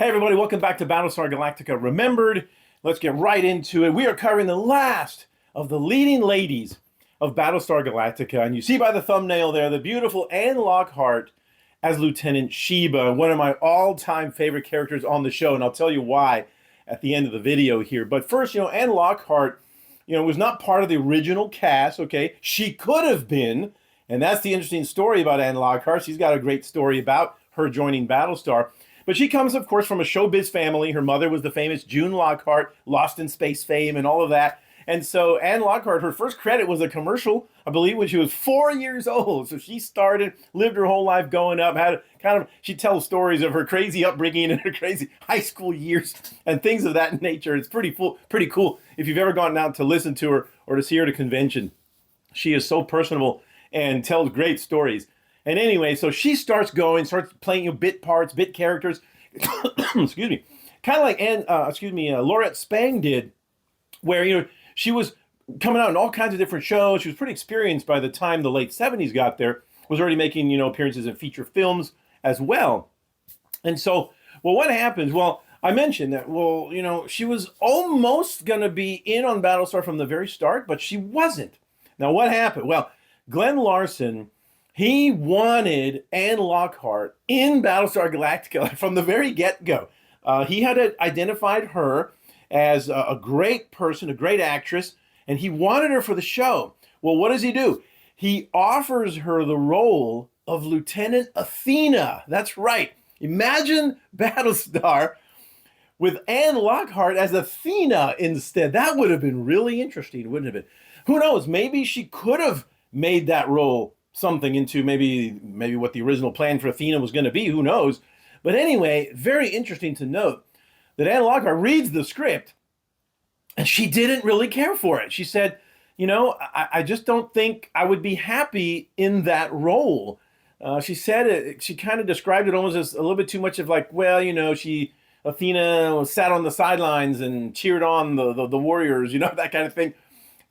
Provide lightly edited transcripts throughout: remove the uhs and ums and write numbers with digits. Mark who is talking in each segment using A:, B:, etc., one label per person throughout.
A: Hey everybody, welcome back to Battlestar Galactica Remembered. Let's get right into it. We are covering the last of the leading ladies of Battlestar Galactica. And you see by the thumbnail there, the beautiful Anne Lockhart as Lieutenant Sheba, one of my all-time favorite characters on the show. And I'll tell you why at the end of the video here. But first, Anne Lockhart, was not part of the original cast, okay? She could have been, and that's the interesting story about Anne Lockhart. She's got a great story about her joining Battlestar. But she comes, of course, from a showbiz family. Her mother was the famous June Lockhart, Lost in Space fame and all of that. And so Anne Lockhart, her first credit was a commercial, I believe, when she was 4 years old. So she started, lived her whole life going up, she tells stories of her crazy upbringing and her crazy high school years and things of that nature. It's pretty cool if you've ever gone out to listen to her or to see her at a convention. She is so personable and tells great stories. And anyway, so she starts playing bit parts, bit characters, excuse me, kind of like Laurette Spang did, where, she was coming out in all kinds of different shows. She was pretty experienced by the time the late 70s got there, was already making, appearances in feature films as well. And so, what happens? Well, I mentioned that, she was almost going to be in on Battlestar from the very start, but she wasn't. Now, what happened? Well, Glenn Larson, he wanted Anne Lockhart in Battlestar Galactica from the very get-go. He had identified her as a great person, a great actress, and he wanted her for the show. Well, what does he do? He offers her the role of Lieutenant Athena. That's right. Imagine Battlestar with Anne Lockhart as Athena instead. That would have been really interesting, wouldn't it have been? Who knows? Maybe she could have made that role something into maybe what the original plan for Athena was going to be. Who knows? But anyway, very interesting to note that Anne Lockhart reads the script and she didn't really care for it. She said, I just don't think I would be happy in that role. She said she kind of described it almost as a little bit too much of Athena sat on the sidelines and cheered on the warriors, that kind of thing,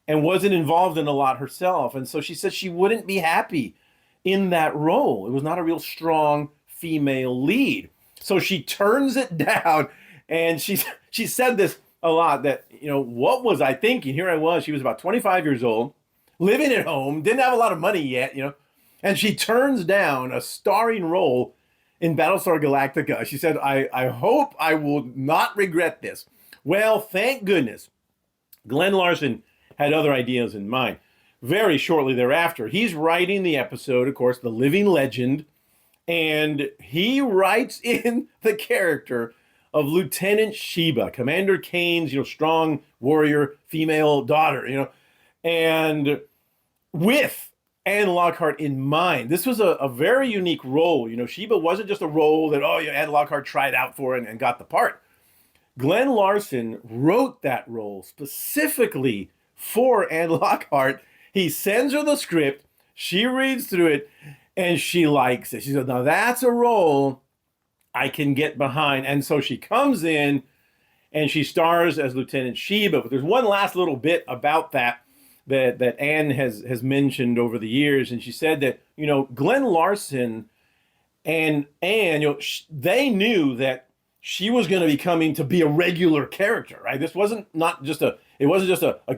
A: and wasn't involved in a lot herself. And so she said she wouldn't be happy in that role. It was not a real strong female lead. So she turns it down, and she said this a lot, that, what was I thinking? Here I was, she was about 25 years old, living at home, didn't have a lot of money yet, and she turns down a starring role in Battlestar Galactica. She said, I hope I will not regret this. Well, thank goodness Glenn Larson had other ideas in mind. Very shortly thereafter, he's writing the episode, of course, The Living Legend, and he writes in the character of Lieutenant Sheba, Commander Kane's, strong warrior, female daughter, and with Anne Lockhart in mind. This was a very unique role. Sheba wasn't just a role that, Anne Lockhart tried out for and got the part. Glenn Larson wrote that role specifically for Anne Lockhart. He sends her the script, she reads through it, and she likes it. She said, now that's a role I can get behind. And so she comes in and she stars as Lieutenant Sheba. But there's one last little bit about that Anne has mentioned over the years. And she said that, Glenn Larson and Anne, they knew that she was going to be coming to be a regular character, right? This wasn't just a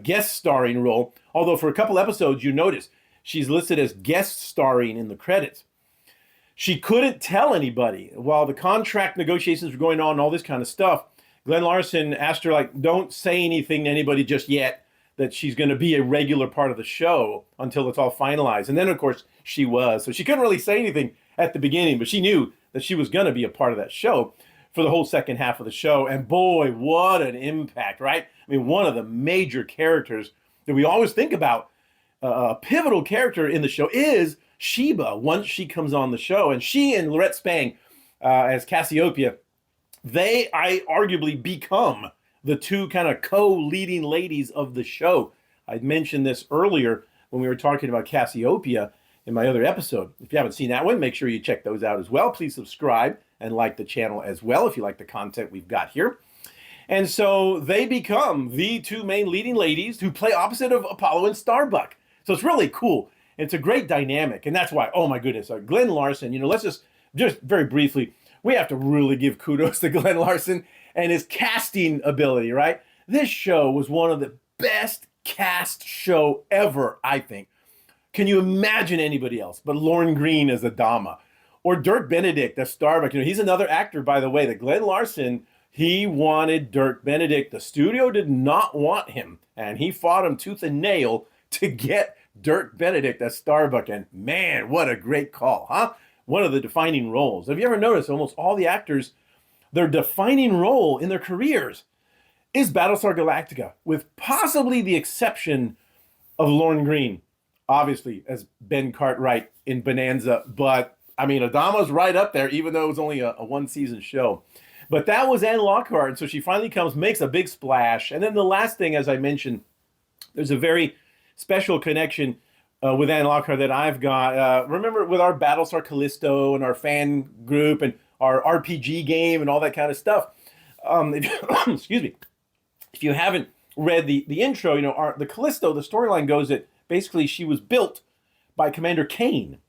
A: guest starring role. Although for a couple episodes, you notice she's listed as guest starring in the credits. She couldn't tell anybody while the contract negotiations were going on and all this kind of stuff. Glenn Larson asked her, don't say anything to anybody just yet that she's going to be a regular part of the show until it's all finalized. And then, of course, she was. So she couldn't really say anything at the beginning, but she knew that she was going to be a part of that show for the whole second half of the show. And boy, what an impact, right? I mean, one of the major characters that we always think about, a pivotal character in the show, is Sheba once she comes on the show. And she and Laurette Spang as Cassiopeia, I arguably become the two kind of co-leading ladies of the show. I mentioned this earlier when we were talking about Cassiopeia in my other episode. If you haven't seen that one, make sure you check those out as well. Please subscribe and like the channel as well if you like the content we've got here. And so they become the two main leading ladies who play opposite of Apollo and Starbuck. So it's really cool. It's a great dynamic. And that's why, oh my goodness, Glenn Larson, let's just very briefly, we have to really give kudos to Glenn Larson and his casting ability, right? This show was one of the best cast show ever, I think. Can you imagine anybody else but Lauren Green as Adama? Or Dirk Benedict as Starbuck? He's another actor, by the way, that Glenn Larson, he wanted Dirk Benedict. The studio did not want him, and he fought him tooth and nail to get Dirk Benedict as Starbuck. And man, what a great call, huh? One of the defining roles. Have you ever noticed almost all the actors, their defining role in their careers is Battlestar Galactica, with possibly the exception of Lauren Green, obviously, as Ben Cartwright in Bonanza. But, I mean, Adama's right up there, even though it was only a one-season show. But that was Anne Lockhart, and so she finally comes, makes a big splash. And then the last thing, as I mentioned, there's a very special connection with Anne Lockhart that I've got. Remember with our Battlestar Callisto and our fan group and our RPG game and all that kind of stuff. Excuse me. If you haven't read the intro, the Callisto, the storyline goes that basically she was built by Commander Kane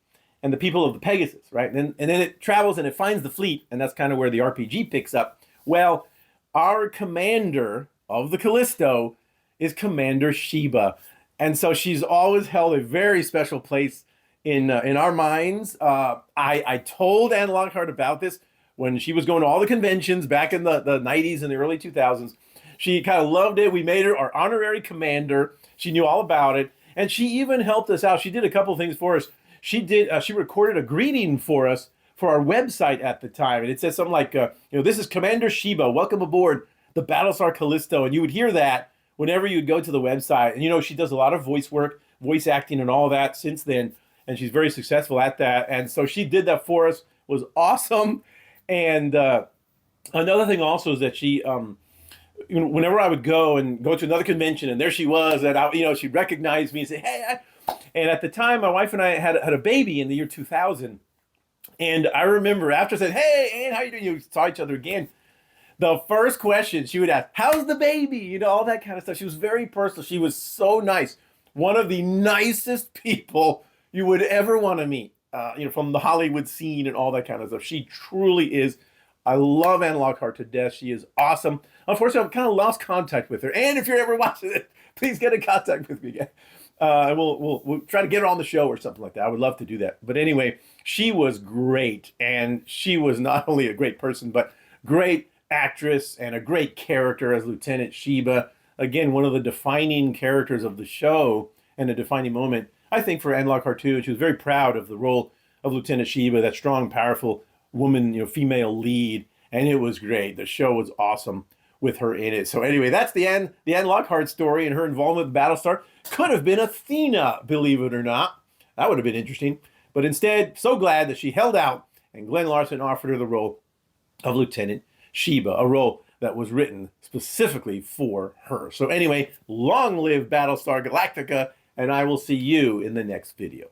A: and the people of the Pegasus, right? And then it travels and it finds the fleet, and that's kind of where the RPG picks up. Well, our commander of the Callisto is Commander Sheba. And so she's always held a very special place in our minds. I told Anne Lockhart about this when she was going to all the conventions back in the 90s and the early 2000s. She kind of loved it. We made her our honorary commander. She knew all about it. And she even helped us out. She did a couple things for us. She recorded a greeting for us for our website at the time. And it says something like, this is Commander Sheba. Welcome aboard the Battlestar Callisto. And you would hear that whenever you'd go to the website. And, she does a lot of voice work, voice acting and all that since then. And she's very successful at that. And so she did that for us. It was awesome. And another thing also is that she, whenever I would go to another convention and there she was, and she'd recognize me and say, hey. And at the time, my wife and I had a baby in the year 2000. And I remember after I said, hey, Ann, how you doing? You saw each other again. The first question she would ask, how's the baby? All that kind of stuff. She was very personal. She was so nice. One of the nicest people you would ever want to meet, from the Hollywood scene and all that kind of stuff. She truly is. I love Anne Lockhart to death. She is awesome. Unfortunately, I've kind of lost contact with her. And if you're ever watching it, please get in contact with me again. And we'll try to get her on the show or something like that. I would love to do that. But anyway, she was great. And she was not only a great person, but great actress and a great character as Lieutenant Sheba. Again, one of the defining characters of the show and a defining moment, I think, for Anne Lockhart too. She was very proud of the role of Lieutenant Sheba, that strong, powerful woman, female lead. And it was great. The show was awesome with her in it. So anyway, that's the Anne Lockhart story and her involvement with Battlestar. Could have been Athena, believe it or not. That would have been interesting. But instead, so glad that she held out and Glenn Larson offered her the role of Lieutenant Sheba, a role that was written specifically for her. So anyway, long live Battlestar Galactica, and I will see you in the next video.